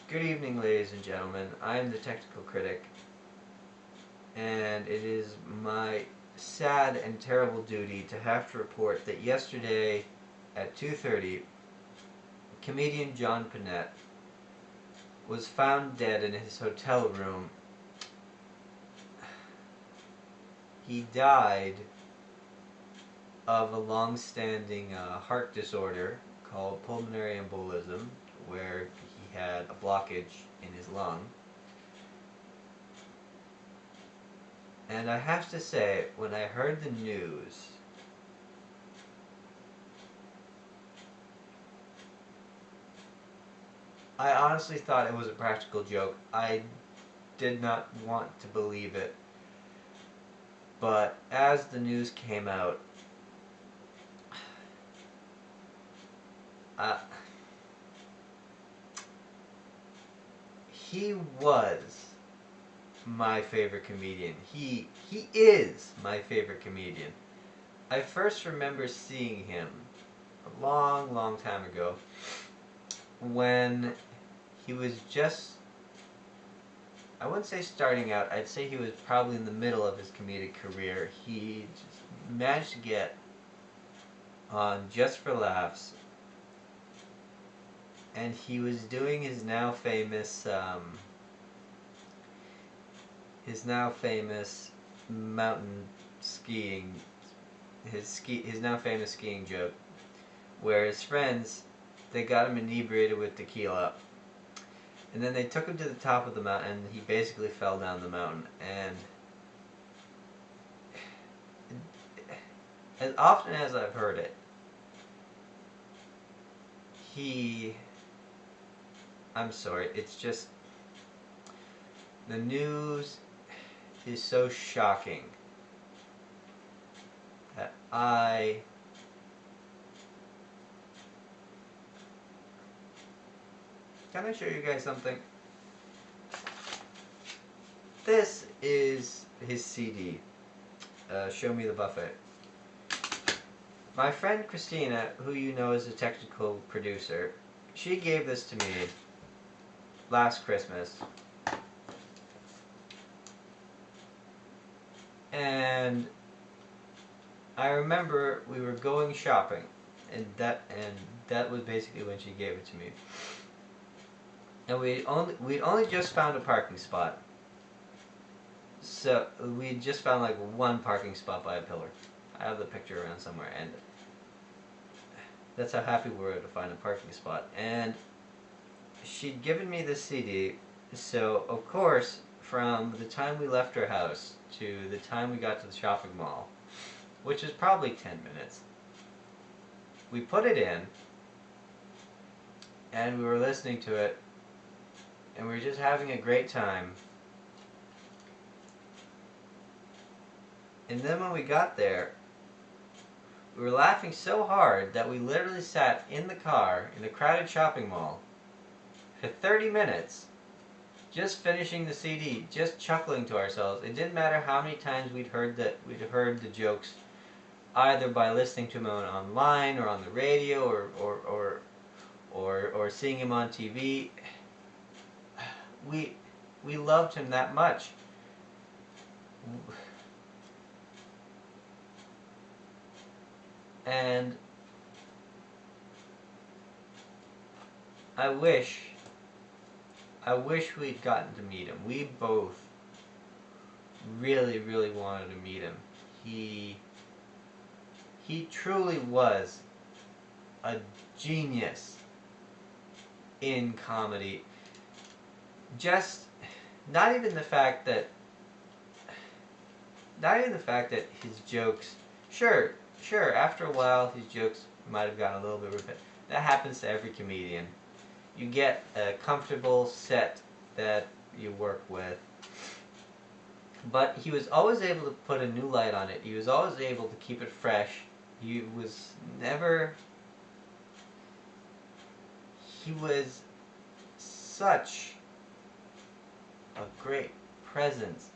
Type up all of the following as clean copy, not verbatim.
Good evening, ladies and gentlemen. I'm the Technical Critic, and it is my sad and terrible duty to have to report that yesterday at 2:30, comedian John Pinette was found dead in his hotel room. He died of a long-standing heart disorder called pulmonary embolism, where he had a blockage in his lung. And I have to say, when I heard the news, I honestly thought it was a practical joke. I did not want to believe it. But as the news came out, he was my favorite comedian. He is my favorite comedian. I first remember seeing him a long time ago when he was just, I wouldn't say starting out, I'd say he was probably in the middle of his comedic career. He just managed to get on Just for Laughs, and he was doing his now famous mountain skiing, his now famous skiing joke, where his friends, they got him inebriated with tequila, and then they took him to the top of the mountain, and he basically fell down the mountain. And as often as I've heard it, I'm sorry, it's just, the news is so shocking that can I show you guys something? This is his CD, Show Me the Buffet. My friend Christina, who you know is a technical producer, she gave this to me last Christmas. And I remember we were going shopping, and that was basically when she gave it to me. And we'd only just found a parking spot. So we just found like one parking spot by a pillar. I have the picture around somewhere, and that's how happy we were to find a parking spot. And she'd given me this CD, so of course, from the time we left her house to the time we got to the shopping mall, which is probably 10 minutes, we put it in, and we were listening to it, and we were just having a great time. And then when we got there, we were laughing so hard that we literally sat in the car in the crowded shopping mall for 30 minutes, just finishing the CD, just chuckling to ourselves. It didn't matter how many times we'd heard the jokes, either by listening to them online or on the radio or seeing him on TV. We loved him that much. And I wish we'd gotten to meet him. We both really wanted to meet him. He truly was a genius in comedy. Just not even the fact that his jokes, sure, after a while his jokes might have gotten a little bit repetitive. That happens to every comedian. You get a comfortable set that you work with. But he was always able to put a new light on it. He was always able to keep it fresh. He was such a great presence.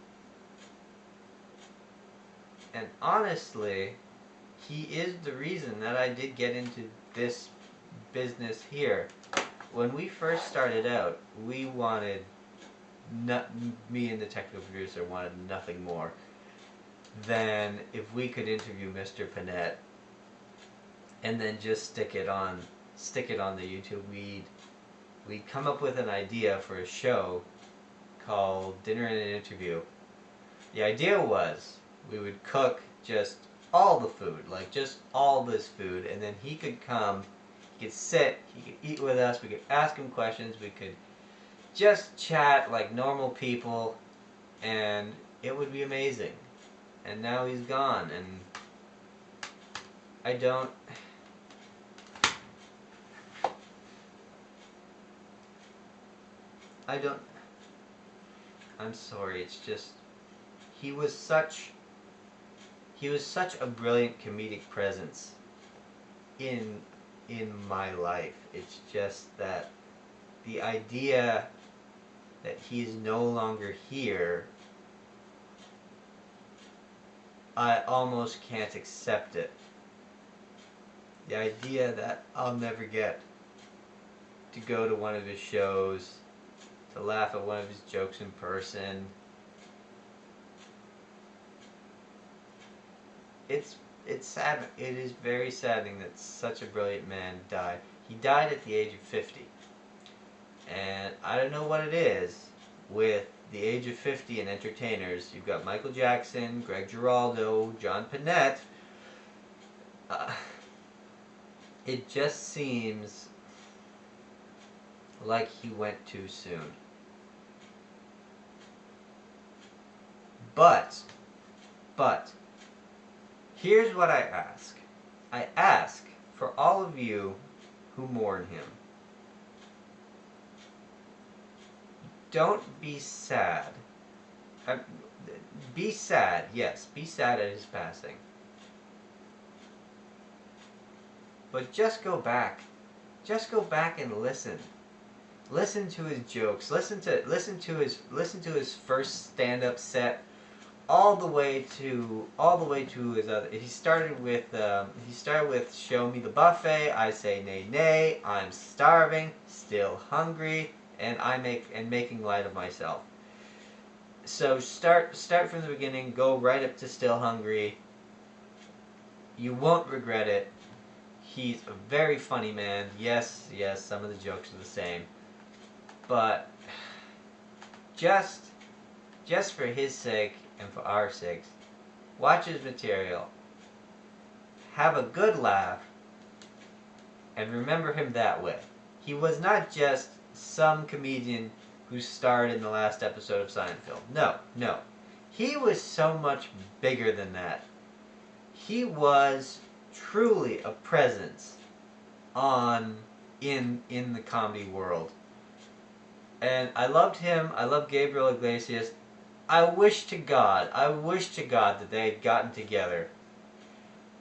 And honestly, he is the reason that I did get into this business here. when we first started out, we wanted me and the technical producer wanted nothing more than if we could interview Mr. Pinette and then just stick it on the YouTube. We'd come up with an idea for a show called Dinner and an Interview. The idea was we would cook just all the food, like just all this food, and then he could come, he could sit, he could eat with us, we could ask him questions, we could just chat like normal people, and it would be amazing. And now he's gone, and I don't... I'm sorry, it's just... He was such a brilliant comedic presence in my life. It's just that the idea that he's no longer here, I almost can't accept it. The idea that I'll never get to go to one of his shows, to laugh at one of his jokes in person. It's sad. It is very saddening that such a brilliant man died. He died at the age of 50. And I don't know what it is with the age of 50 and entertainers. You've got Michael Jackson, Greg Giraldo, John Pinette. It just seems like he went too soon. But, here's what I ask. I ask for all of you who mourn him. Don't be sad. Be sad, yes, be sad at his passing. But just go back. Just go back and listen. Listen to his jokes. Listen to his first stand-up set, all the way to his other. He started with "Show me the buffet." I say nay nay. I'm starving, still hungry, and making light of myself. So start from the beginning. Go right up to still hungry. You won't regret it. He's a very funny man. Yes, some of the jokes are the same. But just for his sake and for our sakes, watch his material. Have a good laugh. And remember him that way. He was not just some comedian who starred in the last episode of Seinfeld. No. He was so much bigger than that. He was truly a presence in the comedy world. And I loved him. I loved Gabriel Iglesias. I wish to God that they had gotten together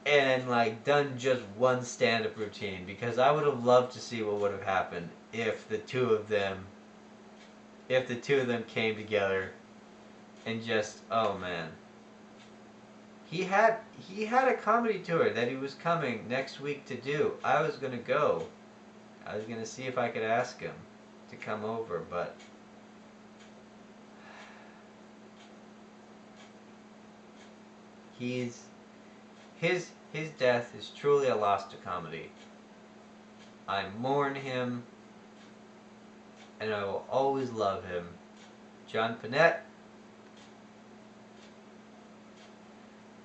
and like done just one stand-up routine, because I would have loved to see what would have happened if the two of them came together and just, oh man. He had a comedy tour that he was coming next week to do. I was going to go. I was going to see if I could ask him to come over, but his death is truly a loss to comedy. I mourn him, and I will always love him. John Pinette,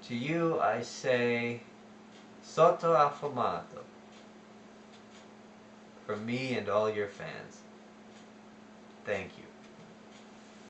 to you I say, sotto affumato, from me and all your fans. Thank you.